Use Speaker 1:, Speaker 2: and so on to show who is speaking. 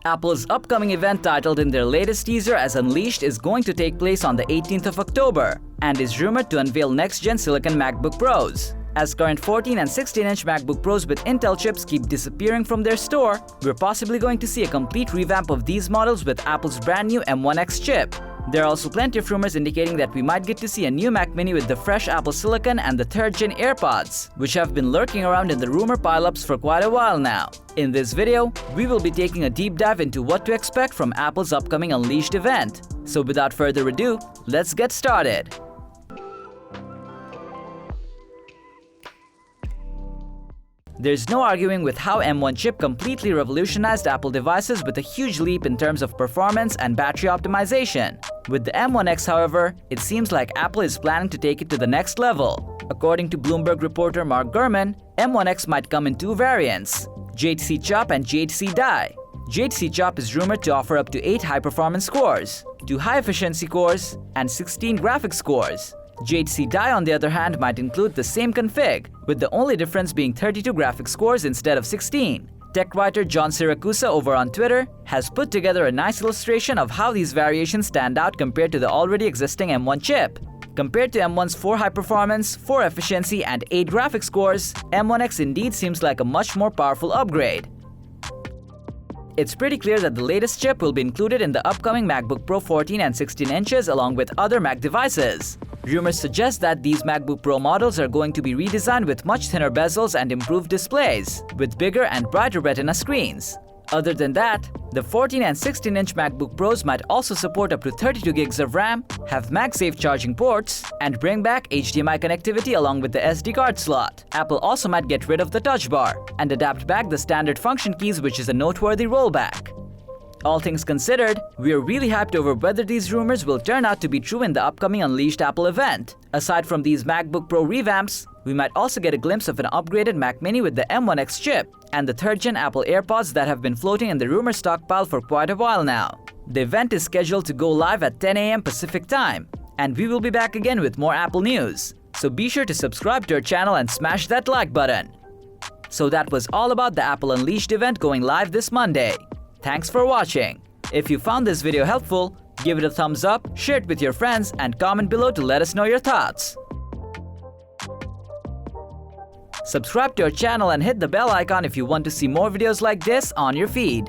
Speaker 1: Apple's upcoming event, titled in their latest teaser as Unleashed, is going to take place on the 18th of October and is rumored to unveil next-gen silicon MacBook Pros. As current 14 and 16-inch MacBook Pros with Intel chips keep disappearing from their store, we're possibly going to see a complete revamp of these models with Apple's brand new M1X chip. There are also plenty of rumors indicating that we might get to see a new Mac Mini with the fresh Apple Silicon and the 3rd-gen AirPods, which have been lurking around in the rumor pileups for quite a while now. In this video, we will be taking a deep dive into what to expect from Apple's upcoming Unleashed event. So without further ado, let's get started. There's no arguing with how M1 chip completely revolutionized Apple devices with a huge leap in terms of performance and battery optimization. With the M1X, however, it seems like Apple is planning to take it to the next level. According to Bloomberg reporter Mark Gurman, M1X might come in two variants: GHC Chop and GHC Die. GHC Chop is rumored to offer up to 8 high-performance cores, 2 high-efficiency cores, and 16 graphics cores. GHC Die, on the other hand, might include the same config, with the only difference being 32 graphics cores instead of 16. Tech writer John Siracusa over on Twitter has put together a nice illustration of how these variations stand out compared to the already existing M1 chip. Compared to M1's 4 high performance, 4 efficiency, and 8 graphics cores, M1X indeed seems like a much more powerful upgrade. It's pretty clear that the latest chip will be included in the upcoming MacBook Pro 14 and 16 inches along with other Mac devices. Rumors suggest that these MacBook Pro models are going to be redesigned with much thinner bezels and improved displays, with bigger and brighter Retina screens. Other than that, the 14 and 16-inch MacBook Pros might also support up to 32 gigs of RAM, have MagSafe charging ports, and bring back HDMI connectivity along with the SD card slot. Apple also might get rid of the touch bar and adapt back the standard function keys, which is a noteworthy rollback. All things considered, we are really hyped over whether these rumors will turn out to be true in the upcoming Unleashed Apple event. Aside from these MacBook Pro revamps, we might also get a glimpse of an upgraded Mac Mini with the M1X chip and the 3rd-gen Apple AirPods that have been floating in the rumor stockpile for quite a while now. The event is scheduled to go live at 10 a.m. Pacific time, and we will be back again with more Apple news. So be sure to subscribe to our channel and smash that like button. So that was all about the Apple Unleashed event going live this Monday. Thanks for watching. If you found this video helpful, give it a thumbs up, share it with your friends, and comment below to let us know your thoughts. Subscribe to our channel and hit the bell icon if you want to see more videos like this on your feed.